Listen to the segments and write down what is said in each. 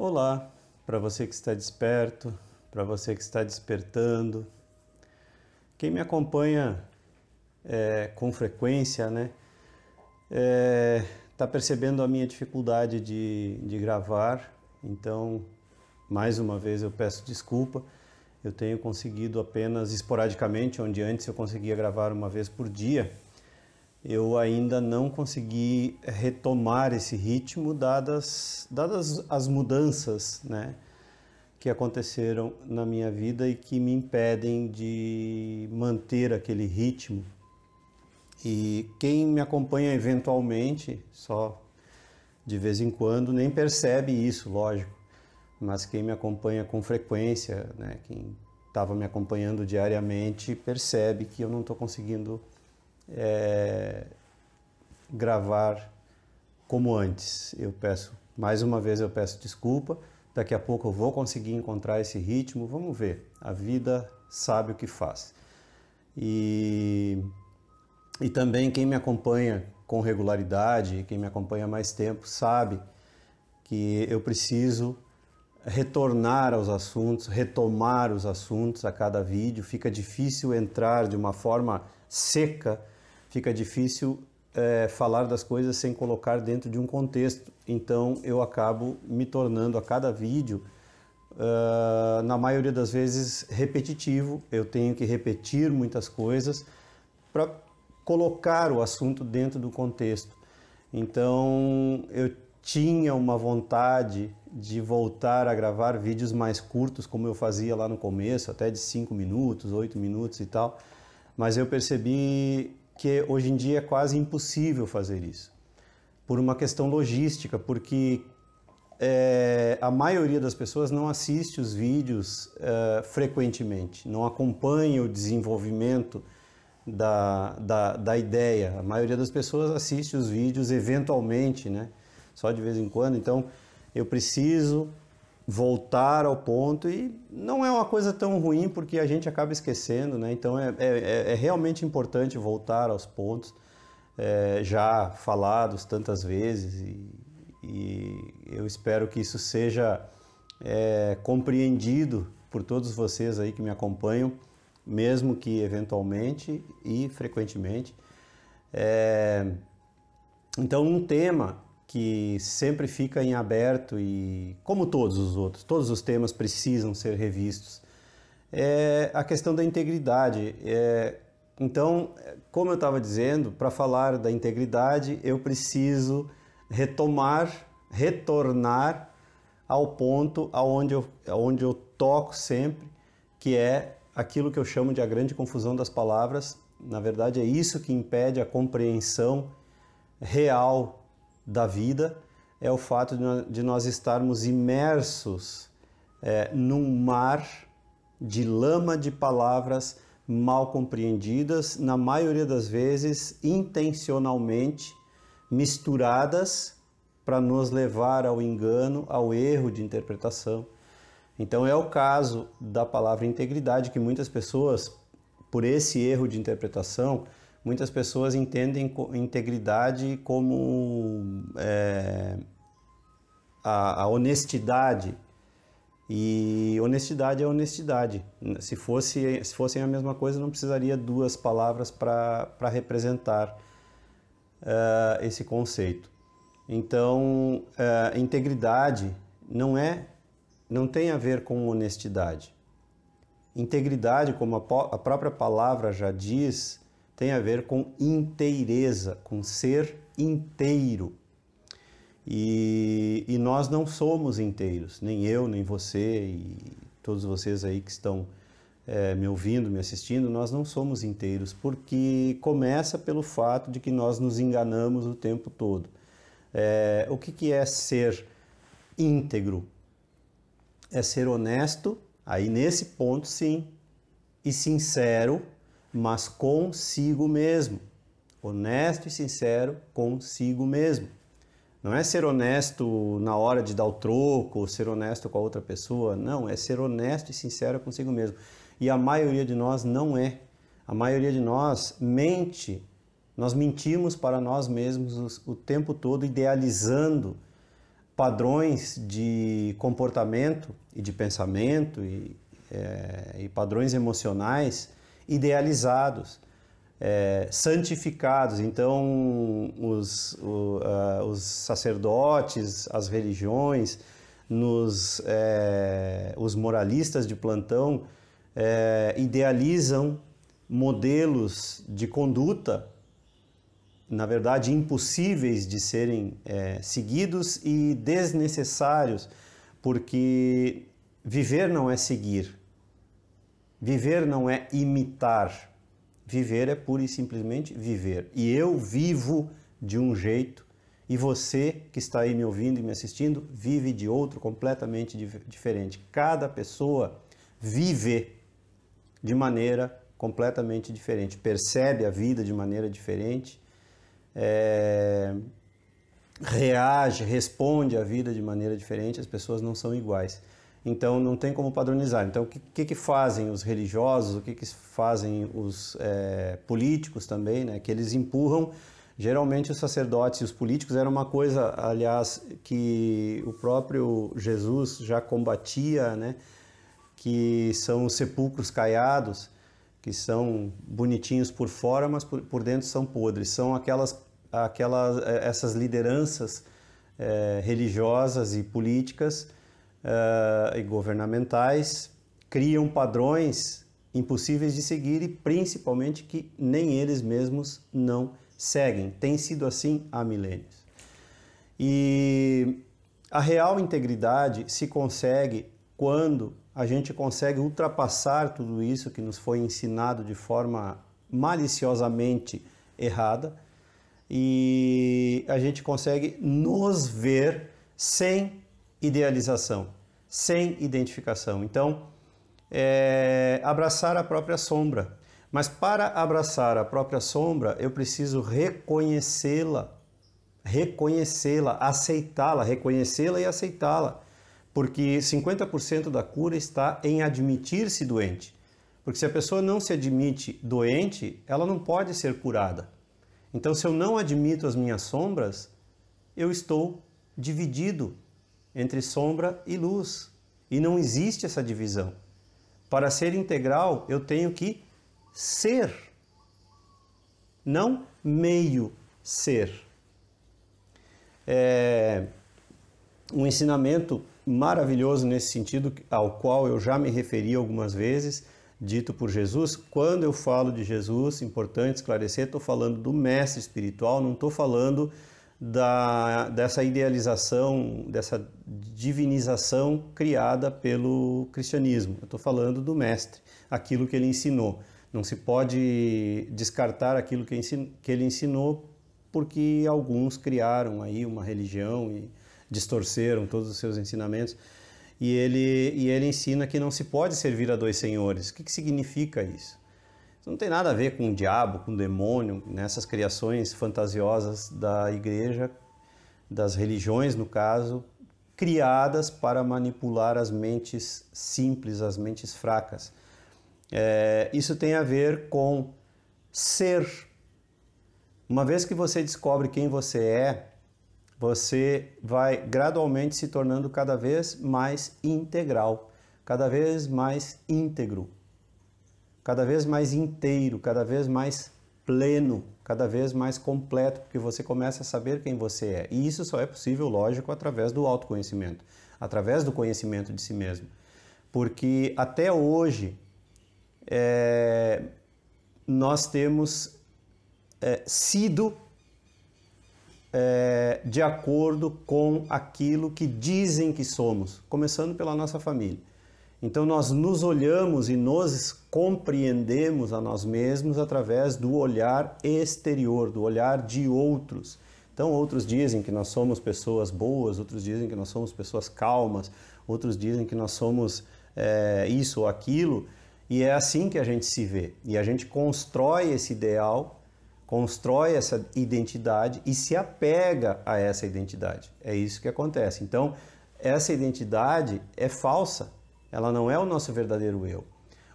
Olá, para você que está desperto, para você que está despertando. Quem me acompanha com frequência, né, está percebendo a minha dificuldade de gravar. Então, mais uma vez eu peço desculpa. Eu tenho conseguido apenas esporadicamente, onde antes eu conseguia gravar uma vez por dia. Eu ainda não consegui retomar esse ritmo, dadas as mudanças, né, que aconteceram na minha vida e que me impedem de manter aquele ritmo. E quem me acompanha eventualmente, só de vez em quando, nem percebe isso, lógico. Mas quem me acompanha com frequência, né, quem estava me acompanhando diariamente, percebe que eu não estou conseguindo gravar como antes. Mais uma vez eu peço desculpa. Daqui a pouco eu vou conseguir encontrar esse ritmo. Vamos ver. A vida sabe o que faz. E também quem me acompanha com regularidade, quem me acompanha há mais tempo, sabe que eu preciso retornar aos assuntos, retomar os assuntos a cada vídeo. Fica difícil entrar de uma forma seca, fica difícil falar das coisas sem colocar dentro de um contexto. Então eu acabo me tornando a cada vídeo, na maioria das vezes, repetitivo. Eu tenho que repetir muitas coisas para colocar o assunto dentro do contexto. Então eu tinha uma vontade de voltar a gravar vídeos mais curtos, como eu fazia lá no começo, até de 5 minutos, 8 minutos e tal, mas eu percebi que hoje em dia é quase impossível fazer isso, por uma questão logística, porque a maioria das pessoas não assiste os vídeos frequentemente, não acompanha o desenvolvimento da ideia. A maioria das pessoas assiste os vídeos eventualmente, né? Só de vez em quando. Então eu preciso voltar ao ponto, e não é uma coisa tão ruim porque a gente acaba esquecendo, né? Então é realmente importante voltar aos pontos já falados tantas vezes, e eu espero que isso seja compreendido por todos vocês aí que me acompanham, mesmo que eventualmente e frequentemente. Então, um tema que sempre fica em aberto, e como todos os outros, todos os temas precisam ser revistos, é a questão da integridade. Então, como eu estava dizendo, para falar da integridade, eu preciso retornar ao ponto aonde eu toco sempre, que é aquilo que eu chamo de a grande confusão das palavras. Na verdade, é isso que impede a compreensão real da vida, é o fato de nós estarmos imersos num mar de lama de palavras mal compreendidas, na maioria das vezes intencionalmente misturadas para nos levar ao engano, ao erro de interpretação. Então é o caso da palavra integridade, que muitas pessoas, por esse erro de interpretação, muitas pessoas entendem integridade como a honestidade. E honestidade é honestidade. Se fossem a mesma coisa, não precisaria duas palavras para representar esse conceito. Então, integridade não tem a ver com honestidade. Integridade, como a própria palavra já diz, tem a ver com inteireza, com ser inteiro. E nós não somos inteiros, nem eu, nem você e todos vocês aí que estão me ouvindo, me assistindo. Nós não somos inteiros, porque começa pelo fato de que nós nos enganamos o tempo todo. O que é ser íntegro? É ser honesto, aí nesse ponto sim, e sincero, mas consigo mesmo. Honesto e sincero consigo mesmo. Não é ser honesto na hora de dar o troco, ou ser honesto com a outra pessoa. Não, é ser honesto e sincero consigo mesmo. E a maioria de nós não é. A maioria de nós mente. Nós mentimos para nós mesmos o tempo todo, idealizando padrões de comportamento e de pensamento e padrões emocionais idealizados, santificados. Então, os sacerdotes, as religiões, os moralistas de plantão idealizam modelos de conduta, na verdade, impossíveis de serem seguidos e desnecessários, porque viver não é seguir, viver não é imitar, viver é pura e simplesmente viver. E eu vivo de um jeito, e você que está aí me ouvindo e me assistindo, vive de outro completamente diferente. Cada pessoa vive de maneira completamente diferente, percebe a vida de maneira diferente, reage, responde à vida de maneira diferente. As pessoas não são iguais. Então não tem como padronizar. Então o que fazem os religiosos, o que fazem os políticos também, né? Que eles empurram. Geralmente os sacerdotes e os políticos era uma coisa, aliás, que o próprio Jesus já combatia, né? Que são os sepulcros caiados, que são bonitinhos por fora, mas por dentro são podres. São essas lideranças religiosas e políticas e governamentais criam padrões impossíveis de seguir e principalmente que nem eles mesmos não seguem. Tem sido assim há milênios. E a real integridade se consegue quando a gente consegue ultrapassar tudo isso que nos foi ensinado de forma maliciosamente errada e a gente consegue nos ver sem idealização, sem identificação. Então, abraçar a própria sombra. Mas para abraçar a própria sombra, eu preciso reconhecê-la, aceitá-la, reconhecê-la e aceitá-la. Porque 50% da cura está em admitir-se doente. Porque se a pessoa não se admite doente, ela não pode ser curada. Então, se eu não admito as minhas sombras, eu estou dividido entre sombra e luz. E não existe essa divisão. Para ser integral, eu tenho que ser, não meio ser. Um ensinamento maravilhoso nesse sentido, ao qual eu já me referi algumas vezes, dito por Jesus. Quando eu falo de Jesus, importante esclarecer, estou falando do mestre espiritual, não estou falando dessa idealização, dessa divinização criada pelo cristianismo. Eu estou falando do mestre, aquilo que ele ensinou. Não se pode descartar aquilo que ele ensinou, porque alguns criaram aí uma religião e distorceram todos os seus ensinamentos. E ele ensina que não se pode servir a dois senhores. O que significa isso? Isso não tem nada a ver com o diabo, com o demônio, nessas criações fantasiosas da igreja, das religiões, no caso, criadas para manipular as mentes simples, as mentes fracas. Isso tem a ver com ser. Uma vez que você descobre quem você vai gradualmente se tornando cada vez mais integral, cada vez mais íntegro, cada vez mais inteiro, cada vez mais pleno, cada vez mais completo, porque você começa a saber quem você é. E isso só é possível, lógico, através do autoconhecimento, através do conhecimento de si mesmo. Porque até hoje nós temos sido de acordo com aquilo que dizem que somos, começando pela nossa família. Então nós nos olhamos e nos compreendemos a nós mesmos através do olhar exterior, do olhar de outros. Então outros dizem que nós somos pessoas boas, outros dizem que nós somos pessoas calmas, outros dizem que nós somos isso ou aquilo, e é assim que a gente se vê. E a gente constrói esse ideal, constrói essa identidade e se apega a essa identidade. É isso que acontece. Então, essa identidade é falsa. Ela não é o nosso verdadeiro eu.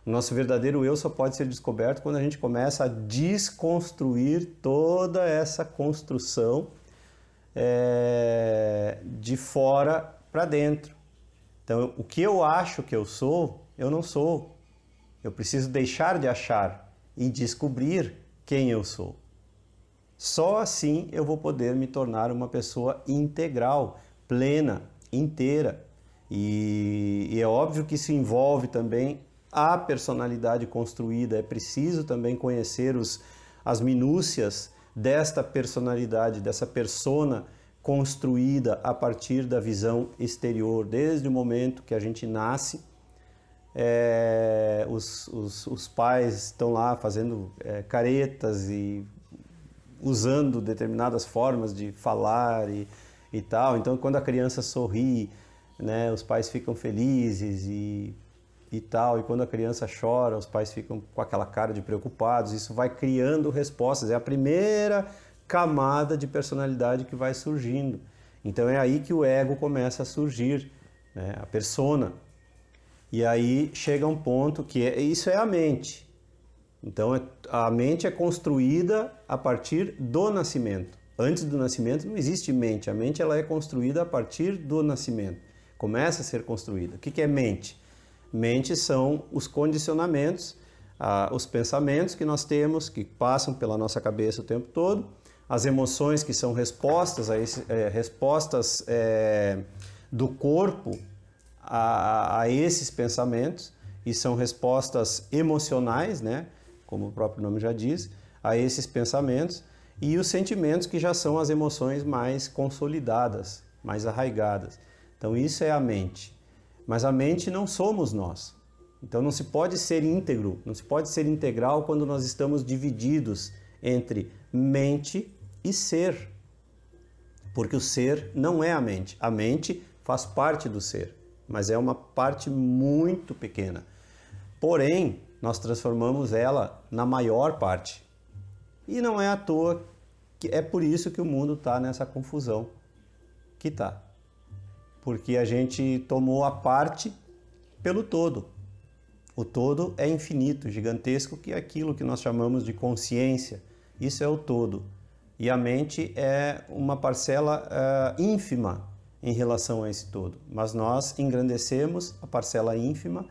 O nosso verdadeiro eu só pode ser descoberto quando a gente começa a desconstruir toda essa construção de fora para dentro. Então, o que eu acho que eu sou, eu não sou. Eu preciso deixar de achar e descobrir quem eu sou. Só assim eu vou poder me tornar uma pessoa integral, plena, inteira. E é óbvio que isso envolve também a personalidade construída. É preciso também conhecer as minúcias desta personalidade, dessa persona construída a partir da visão exterior. Desde o momento que a gente nasce, os pais estão lá fazendo caretas e usando determinadas formas de falar e tal. Então, quando a criança sorri, né, os pais ficam felizes e tal. E quando a criança chora, os pais ficam com aquela cara de preocupados. Isso vai criando respostas. É a primeira camada de personalidade que vai surgindo. Então, é aí que o ego começa a surgir, né, a persona. E aí chega um ponto que isso é a mente. Então, a mente é construída a partir do nascimento. Antes do nascimento não existe mente. A mente ela é construída a partir do nascimento. Começa a ser construída. O que é mente? Mente são os condicionamentos, os pensamentos que nós temos, que passam pela nossa cabeça o tempo todo, as emoções que são respostas do corpo a esses pensamentos, e são respostas emocionais, né? Como o próprio nome já diz, a esses pensamentos, e os sentimentos, que já são as emoções mais consolidadas, mais arraigadas. Então isso é a mente. Mas a mente não somos nós. Então não se pode ser íntegro, não se pode ser integral quando nós estamos divididos entre mente e ser. Porque o ser não é a mente. A mente faz parte do ser, mas é uma parte muito pequena. Porém, nós transformamos ela na maior parte. E não é à toa que é por isso que o mundo está nessa confusão que está. Porque a gente tomou a parte pelo todo. O todo é infinito, gigantesco, que é aquilo que nós chamamos de consciência. Isso é o todo. E a mente é uma parcela ínfima em relação a esse todo. Mas nós engrandecemos a parcela ínfima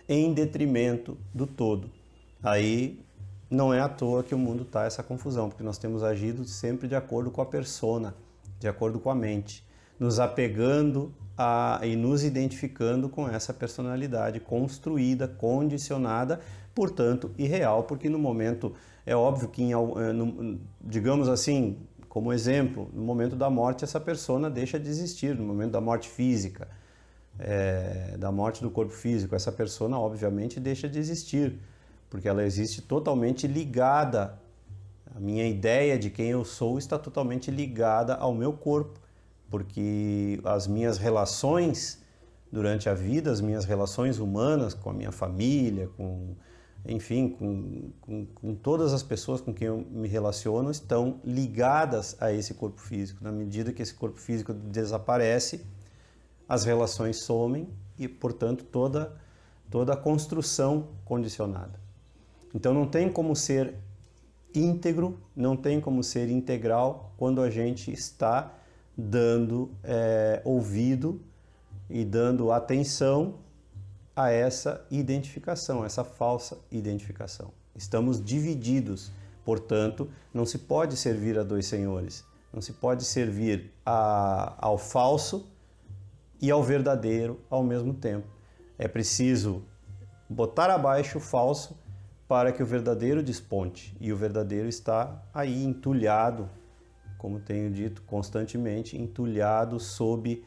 em detrimento do todo. Aí não é à toa que o mundo está essa confusão, porque nós temos agido sempre de acordo com a persona, de acordo com a mente, nos apegando e nos identificando com essa personalidade construída, condicionada, portanto irreal, porque no momento, é óbvio que, digamos assim, como exemplo, no momento da morte essa persona deixa de existir, no momento da morte física, da morte do corpo físico, essa persona obviamente deixa de existir, porque ela existe totalmente ligada, a minha ideia de quem eu sou está totalmente ligada ao meu corpo, porque as minhas relações durante a vida, as minhas relações humanas com a minha família, enfim, com todas as pessoas com quem eu me relaciono, estão ligadas a esse corpo físico. Na medida que esse corpo físico desaparece, as relações somem e, portanto, toda a construção condicionada. Então não tem como ser íntegro, não tem como ser integral quando a gente está dando ouvido e dando atenção a essa identificação, essa falsa identificação. Estamos divididos, portanto, não se pode servir a dois senhores, não se pode servir ao falso e ao verdadeiro ao mesmo tempo. É preciso botar abaixo o falso para que o verdadeiro desponte, e o verdadeiro está aí entulhado, como tenho dito constantemente, entulhado sob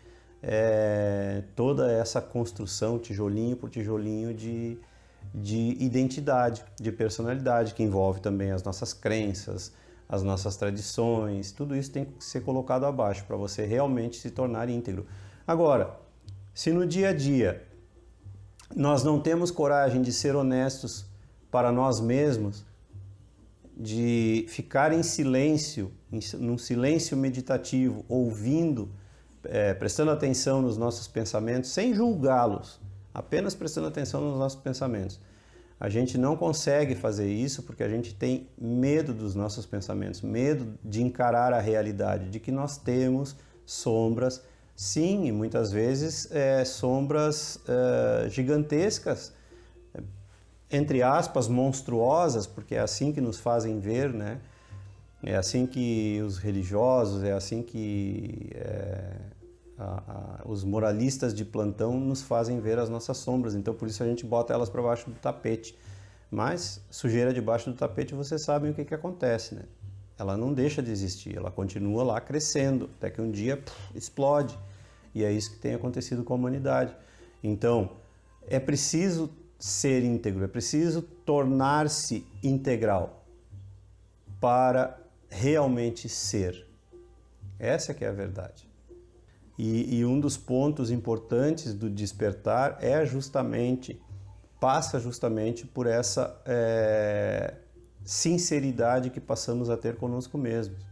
toda essa construção, tijolinho por tijolinho, de identidade, de personalidade, que envolve também as nossas crenças, as nossas tradições. Tudo isso tem que ser colocado abaixo para você realmente se tornar íntegro. Agora, se no dia a dia nós não temos coragem de ser honestos para nós mesmos, de ficar em silêncio, num silêncio meditativo, ouvindo, prestando atenção nos nossos pensamentos, sem julgá-los, apenas prestando atenção nos nossos pensamentos. A gente não consegue fazer isso porque a gente tem medo dos nossos pensamentos, medo de encarar a realidade, de que nós temos sombras, sim, e muitas vezes sombras gigantescas, entre aspas, monstruosas, porque é assim que nos fazem ver, né? É assim que os religiosos, é assim que os moralistas de plantão nos fazem ver as nossas sombras. Então, por isso a gente bota elas para baixo do tapete. Mas sujeira debaixo do tapete, vocês sabem o que acontece, né? Ela não deixa de existir, ela continua lá crescendo, até que um dia explode. E é isso que tem acontecido com a humanidade. Então, é preciso ser íntegro, é preciso tornar-se integral para realmente ser. Essa que é a verdade. E um dos pontos importantes do despertar passa justamente por essa sinceridade que passamos a ter conosco mesmos.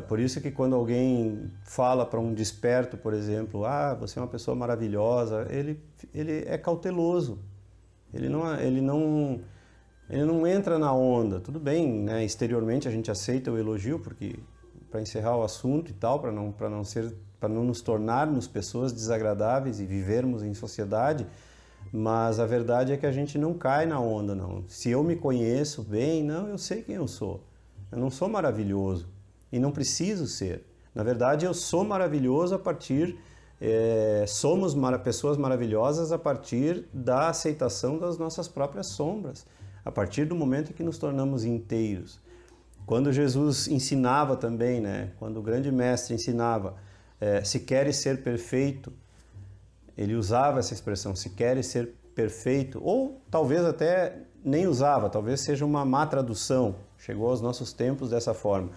Por isso que quando alguém fala para um desperto, por exemplo, você é uma pessoa maravilhosa, ele é cauteloso, ele não entra na onda. Tudo bem, né? Exteriormente a gente aceita o elogio, porque para encerrar o assunto e tal, para não nos tornarmos pessoas desagradáveis e vivermos em sociedade, mas a verdade é que a gente não cai na onda, não. Se eu me conheço bem, não, eu sei quem eu sou. Eu não sou maravilhoso e não preciso ser. Na verdade, eu sou maravilhoso a partir... somos pessoas maravilhosas a partir da aceitação das nossas próprias sombras, a partir do momento em que nos tornamos inteiros. Quando Jesus ensinava também, né? Quando o grande mestre ensinava, se queres ser perfeito, ele usava essa expressão, se queres ser perfeito, ou talvez até nem usava, talvez seja uma má tradução, chegou aos nossos tempos dessa forma.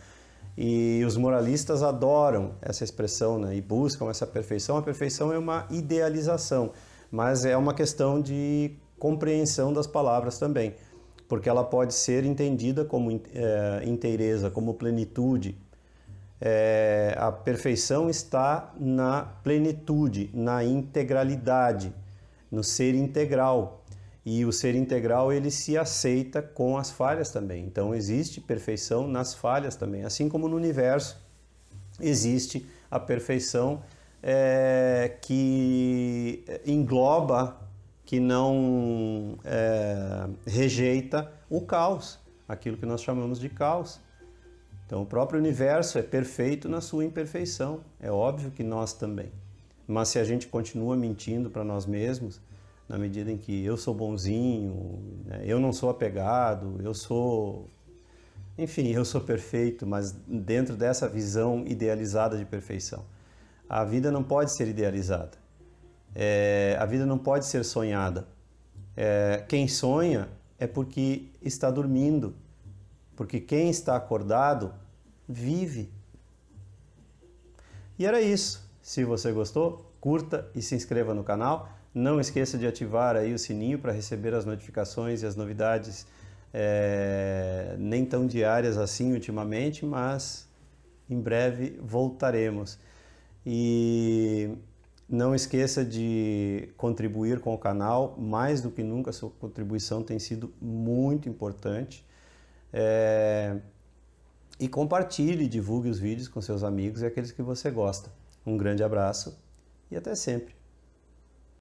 E os moralistas adoram essa expressão, né? E buscam essa perfeição. A perfeição é uma idealização, mas é uma questão de compreensão das palavras também, porque ela pode ser entendida como inteireza, como plenitude. A perfeição está na plenitude, na integralidade, no ser integral. E o ser integral, ele se aceita com as falhas também. Então existe perfeição nas falhas também. Assim como no universo existe a perfeição que engloba, que não rejeita o caos, aquilo que nós chamamos de caos. Então o próprio universo é perfeito na sua imperfeição. É óbvio que nós também. Mas se a gente continua mentindo para nós mesmos, na medida em que eu sou bonzinho, né, eu não sou apegado, eu sou perfeito, mas dentro dessa visão idealizada de perfeição. A vida não pode ser idealizada. A vida não pode ser sonhada. Quem sonha é porque está dormindo, porque quem está acordado vive. E era isso. Se você gostou, curta e se inscreva no canal. Não esqueça de ativar aí o sininho para receber as notificações e as novidades, nem tão diárias assim ultimamente, mas em breve voltaremos. E não esqueça de contribuir com o canal, mais do que nunca a sua contribuição tem sido muito importante. E compartilhe, divulgue os vídeos com seus amigos e aqueles que você gosta. Um grande abraço e até sempre!